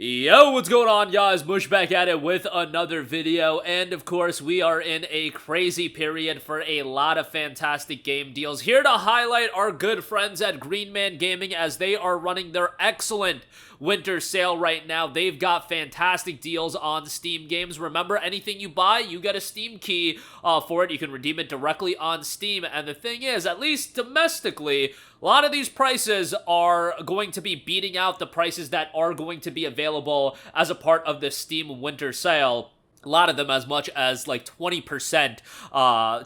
Yo, what's going on, guys? Mush back at it with another video, and of course, we are in a crazy period for a lot of fantastic game deals. Here to highlight our good friends at Green Man Gaming as they are running their excellent winter sale right now. They've got fantastic deals on Steam games. Remember, anything you buy, you get a Steam key for it. You can redeem it directly on Steam, and the thing is, at least domestically, a lot of these prices are going to be beating out the prices that are going to be available as a part of the Steam winter sale. A lot of them as much as like 20%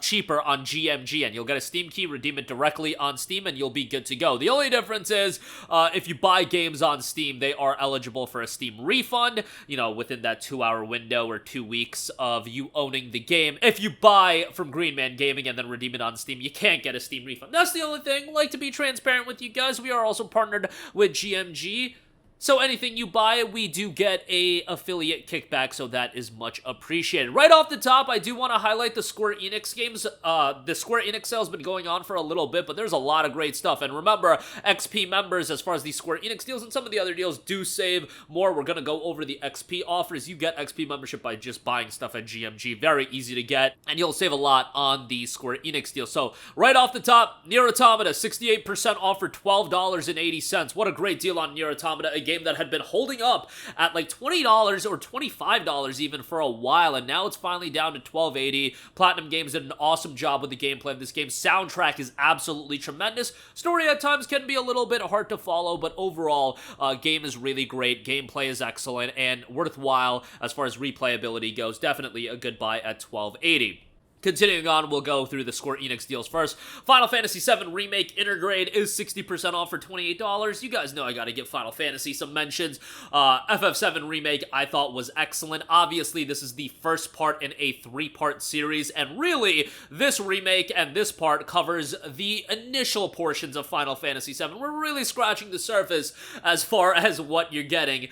cheaper on GMG, and you'll get a Steam key, redeem it directly on Steam, and you'll be good to go. The only difference is if you buy games on Steam, they are eligible for a Steam refund, you know, within that 2-hour window or 2 weeks of you owning the game. If you buy from Green Man Gaming and then redeem it on Steam, you can't get a Steam refund. That's the only thing. Like to be transparent with you guys, we are also partnered with GMG. So anything you buy, we do get a affiliate kickback, so that is much appreciated. Right off the top, I do want to highlight the Square Enix games. The Square Enix sale has been going on for a little bit, but there's a lot of great stuff. And remember, XP members, as far as the Square Enix deals and some of the other deals, do save more. We're going to go over the XP offers. You get XP membership by just buying stuff at GMG. Very easy to get, and you'll save a lot on the Square Enix deal. So right off the top, NieR Automata, 68% off for $12.80. What a great deal on NieR Automata, a game that had been holding up at like $20 or $25 even for a while, and now it's finally down to $12.80. Platinum Games did an awesome job with the gameplay of this game. Soundtrack is absolutely tremendous. Story at times can be a little bit hard to follow, but overall, game is really great. Gameplay is excellent and worthwhile as far as replayability goes. Definitely a good buy at $12.80. Continuing on, we'll go through the Square Enix deals first. Final Fantasy VII Remake INTERGRADE is 60% off for $28. You guys know I gotta give Final Fantasy some mentions. FF7 Remake I thought was excellent. Obviously, this is the first part in a 3-part series, and really, this remake and this part covers the initial portions of Final Fantasy VII. We're really scratching the surface as far as what you're getting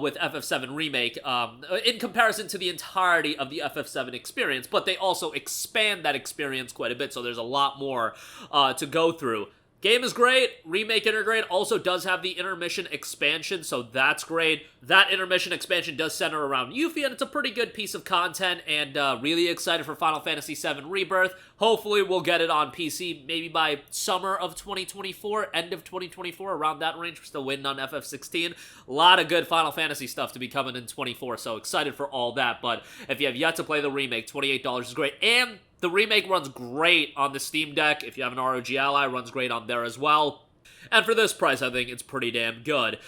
with FF7 Remake in comparison to the entirety of the FF7 experience, but they also expand that experience quite a bit, so there's a lot more to go through. Game is great. Remake INTERGRADE also does have the intermission expansion, so that's great. That intermission expansion does center around Yuffie, and it's a pretty good piece of content, and really excited for Final Fantasy VII Rebirth. Hopefully we'll get it on PC maybe by summer of 2024, end of 2024, around that range. We're still waiting on FF16. A lot of good Final Fantasy stuff to be coming in 24, so excited for all that. But if you have yet to play the remake, $28 is great, and the remake runs great on the Steam Deck. If you have an ROG Ally, it runs great on there as well. And for this price, I think it's pretty damn good.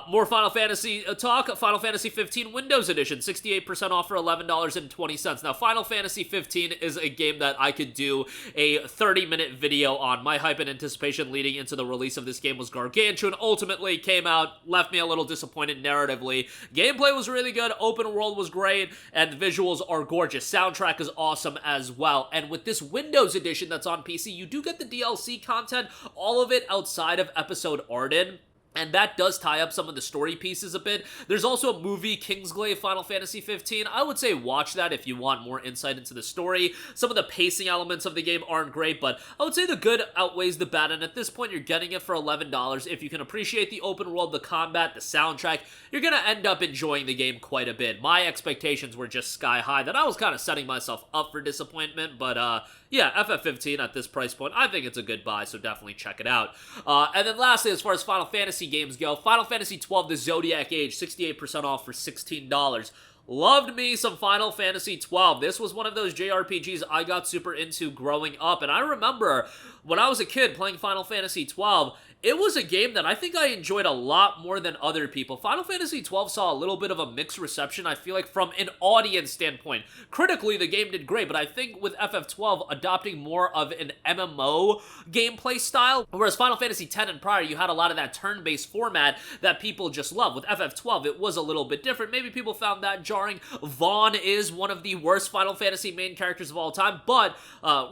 More Final Fantasy talk. Final Fantasy 15 Windows Edition, 68% off for $11.20. Now, Final Fantasy 15 is a game that I could do a 30-minute video on. My hype and anticipation leading into the release of this game was gargantuan. Ultimately, came out, left me a little disappointed narratively. Gameplay was really good, open world was great, and the visuals are gorgeous. Soundtrack is awesome as well. And with this Windows Edition that's on PC, you do get the DLC content, all of it outside of Episode Arden, and that does tie up some of the story pieces a bit. There's also a movie, Kingsglaive Final Fantasy 15. I would say watch that if you want more insight into the story. Some of the pacing elements of the game aren't great, but I would say the good outweighs the bad, and at this point, you're getting it for $11. If you can appreciate the open world, the combat, the soundtrack, you're gonna end up enjoying the game quite a bit. My expectations were just sky high, that I was kind of setting myself up for disappointment, but yeah, FF15 at this price point, I think it's a good buy, so definitely check it out. And then lastly, as far as Final Fantasy games go, Final Fantasy XII, the ZODIAC Age, 68% off for $16. Loved me some Final Fantasy XII. This was one of those JRPGs I got super into growing up, and I remember when I was a kid playing Final Fantasy XII, it was a game that I think I enjoyed a lot more than other people. Final Fantasy XII saw a little bit of a mixed reception, I feel like, from an audience standpoint. Critically, the game did great, but I think with FF12 adopting more of an MMO gameplay style, whereas Final Fantasy X and prior, you had a lot of that turn-based format that people just love. With FF12, it was a little bit different. Maybe people found that jarring. Vaughn is one of the worst Final Fantasy main characters of all time, but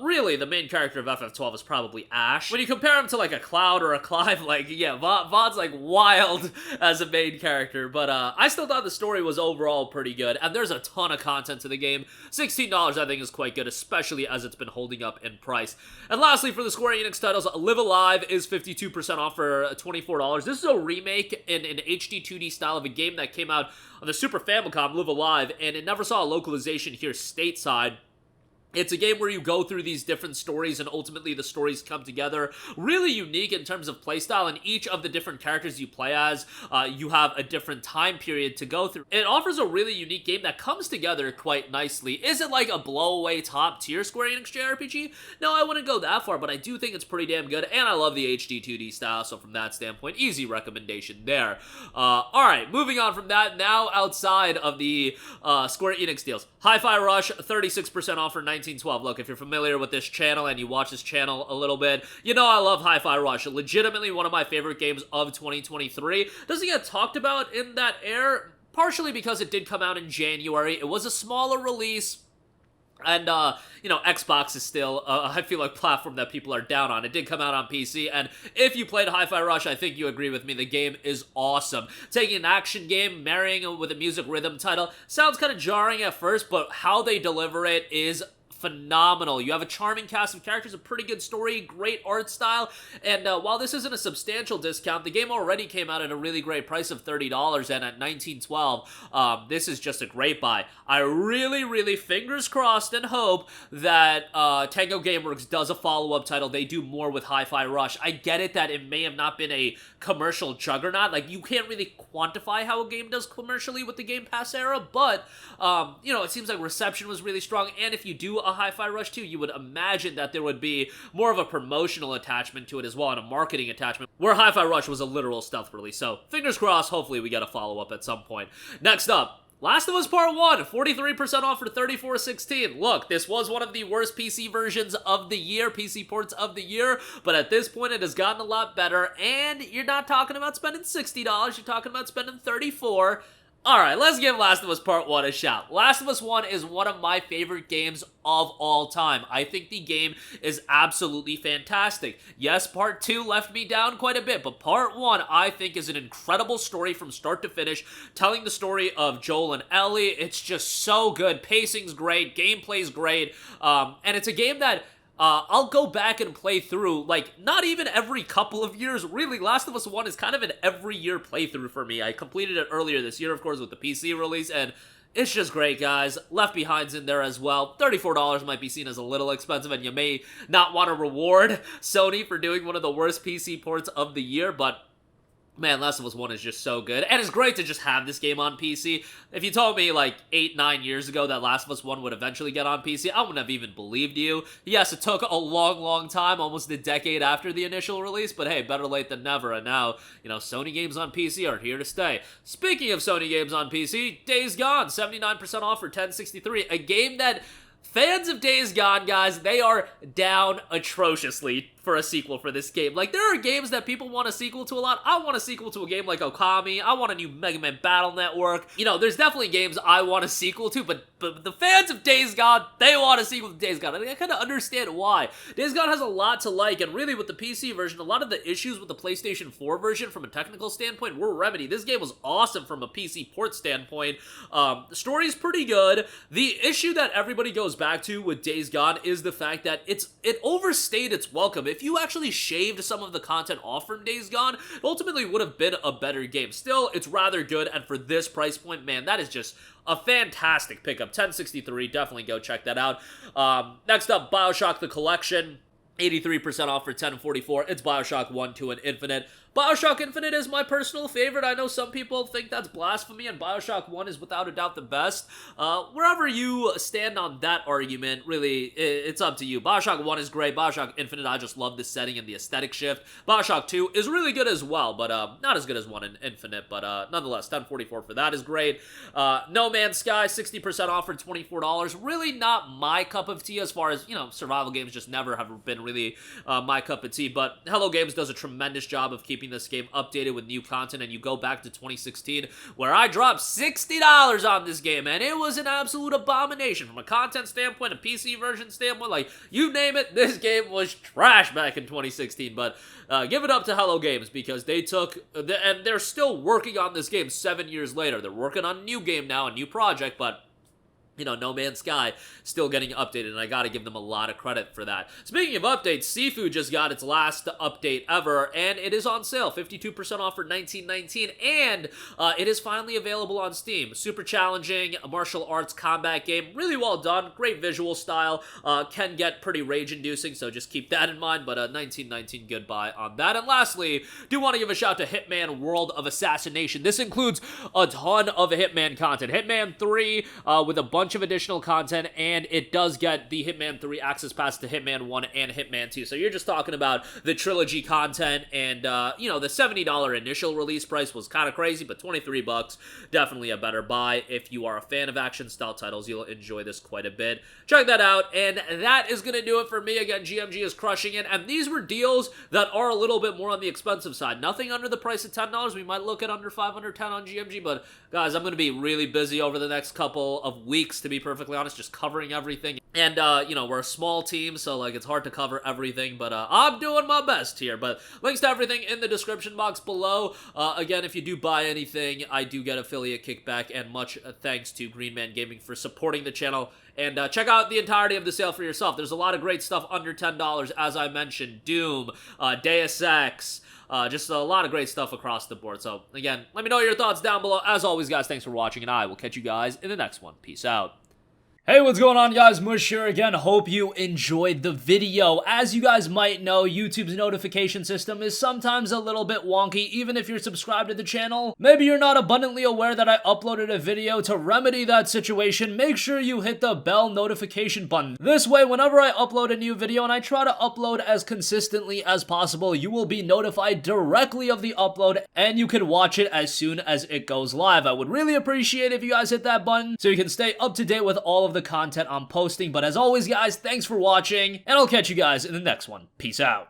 really, the main character of FF12 is probably Ash. When you compare him to like a Cloud or a Cloud 5, like, yeah, Vaughn's like wild as a main character, but I still thought the story was overall pretty good, and there's a ton of content to the game. $16 I think is quite good, especially as it's been holding up in price. And lastly, for the Square Enix titles, Live Alive is 52% off for $24. This is a remake in an HD 2D style of a game that came out on the Super Famicom, Live Alive, and it never saw a localization here stateside. It's a game where you go through these different stories and ultimately the stories come together. Really unique in terms of playstyle, and each of the different characters you play as, you have a different time period to go through. It offers a really unique game that comes together quite nicely. Is it like a blowaway top tier Square Enix JRPG? No, I wouldn't go that far, but I do think it's pretty damn good, and I love the HD 2D style, so from that standpoint, easy recommendation there. Alright, moving on from that, now outside of the Square Enix deals. Hi-Fi Rush, 36% off for 1912. Look, if you're familiar with this channel and you watch this channel a little bit, you know I love Hi-Fi Rush. Legitimately one of my favorite games of 2023. Doesn't get talked about in that air, partially because it did come out in January. It was a smaller release. And, you know, Xbox is still, I feel like, platform that people are down on. It did come out on PC, and if you played Hi-Fi Rush, I think you agree with me, the game is awesome. Taking an action game, marrying it with a music rhythm title, sounds kind of jarring at first, but how they deliver it is phenomenal. You have a charming cast of characters, a pretty good story, great art style, and while this isn't a substantial discount, the game already came out at a really great price of $30, and at $19.12, this is just a great buy. I really, fingers crossed and hope that Tango Gameworks does a follow-up title. They do more with Hi-Fi Rush. I get it that it may have not been a commercial juggernaut. Like, you can't really quantify how a game does commercially with the Game Pass era, but, you know, it seems like reception was really strong, and if you do a Hi-Fi Rush 2, you would imagine that there would be more of a promotional attachment to it as well, and a marketing attachment, where Hi-Fi Rush was a literal stealth release. So, fingers crossed, hopefully we get a follow-up at some point. Next up, Last of Us Part 1, 43% off for $34.16. Look, this was one of the worst PC versions of the year, PC ports of the year, but at this point it has gotten a lot better, and you're not talking about spending $60, you're talking about spending $34. Alright, let's give Last of Us Part 1 a shot. Last of Us 1 is one of my favorite games of all time. I think the game is absolutely fantastic. Yes, Part 2 left me down quite a bit, but Part 1 I think is an incredible story from start to finish, telling the story of Joel and Ellie. It's just so good. Pacing's great, gameplay's great, and it's a game that I'll go back and play through, like, not even every couple of years. Really, Last of Us 1 is kind of an every-year playthrough for me. I completed it earlier this year, of course, with the PC release, and it's just great, guys. Left Behind's in there as well. $34 might be seen as a little expensive, and you may not want to reward Sony for doing one of the worst PC ports of the year, but man, Last of Us 1 is just so good, and it's great to just have this game on PC. If you told me, like, 8-9 years ago that Last of Us 1 would eventually get on PC, I wouldn't have even believed you. Yes, it took a long time, almost a decade after the initial release, but hey, better late than never, and now, you know, Sony games on PC are here to stay. Speaking of Sony games on PC, Days Gone, 79% off for $10.63, a game that fans of Days Gone, guys, they are down atrociously for a sequel for this game. Like, there are games that people want a sequel to a lot. I want a sequel to a game like Okami. I want a new Mega Man Battle Network. You know, there's definitely games I want a sequel to, but the fans of Days Gone, they want a sequel to Days Gone. I kind of understand why. Days Gone has a lot to like, and really with the PC version, a lot of the issues with the PlayStation 4 version from a technical standpoint were remedied. This game was awesome from a PC port standpoint. The story's pretty good. The issue that everybody goes back to with Days Gone is the fact that it overstayed its welcome. If you actually shaved some of the content off from Days Gone, it ultimately would have been a better game. Still, it's rather good, and for this price point, man, that is just a fantastic pickup. $10.63, definitely go check that out. Next up, BioShock The Collection, 83% off for $10.44. It's BioShock 1, 2, and Infinite. BioShock Infinite is my personal favorite. I know some people think that's blasphemy, and BioShock 1 is without a doubt the best. Wherever you stand on that argument, really, it's up to you. BioShock 1 is great. BioShock Infinite, I just love the setting and the aesthetic shift. BioShock 2 is really good as well, but not as good as 1 in Infinite, but nonetheless, $10.44 for that is great. No Man's Sky, 60% off for $24. Really not my cup of tea as far as, you know, survival games just never have been really my cup of tea, but Hello Games does a tremendous job of keeping keeping this game updated with new content, and you go back to 2016, where I dropped $60 on this game, and it was an absolute abomination from a content standpoint, a PC version standpoint, like, you name it, this game was trash back in 2016, but give it up to Hello Games, because they took, and they're still working on this game 7 years later. They're working on a new game now, a new project, but you know, No Man's Sky still getting updated, and I gotta give them a lot of credit for that. Speaking of updates, SIFU just got its last update ever, and it is on sale, 52% off for $19.19, and it is finally available on Steam. Super challenging, a martial arts combat game, really well done, great visual style, can get pretty rage-inducing, so just keep that in mind, but $19.19 goodbye on that. And lastly, do want to give a shout to Hitman World of Assassination. This includes a ton of Hitman content. Hitman 3 with a bunch of additional content, and it does get the Hitman 3 access pass to Hitman 1 and Hitman 2. So you're just talking about the trilogy content, and you know, the $70 initial release price was kind of crazy, but $23, definitely a better buy. If you are a fan of action style titles, you'll enjoy this quite a bit. Check that out, and that is going to do it for me. Again, GMG is crushing it, and these were deals that are a little bit more on the expensive side. Nothing under the price of $10. We might look at under $510 on GMG, but guys, I'm going to be really busy over the next couple of weeks, to be perfectly honest, just covering everything. And, you know, we're a small team, so, like, it's hard to cover everything, but I'm doing my best here. But links to everything in the description box below. Again, if you do buy anything, I do get affiliate kickback, and much thanks to Greenman Gaming for supporting the channel. And check out the entirety of the sale for yourself. There's a lot of great stuff under $10, as I mentioned. Doom, Deus Ex, just a lot of great stuff across the board. So, again, let me know your thoughts down below. As always, guys, thanks for watching, and I will catch you guys in the next one. Peace out. Hey, what's going on, guys? Mush here again. Hope you enjoyed the video. As you guys might know, YouTube's notification system is sometimes a little bit wonky, even if you're subscribed to the channel. Maybe you're not abundantly aware that I uploaded a video. To remedy that situation, make sure you hit the bell notification button. This way, whenever I upload a new video, and I try to upload as consistently as possible, you will be notified directly of the upload, and you can watch it as soon as it goes live. I would really appreciate if you guys hit that button so you can stay up to date with all of the content I'm posting. But as always, guys, thanks for watching, and I'll catch you guys in the next one. Peace out.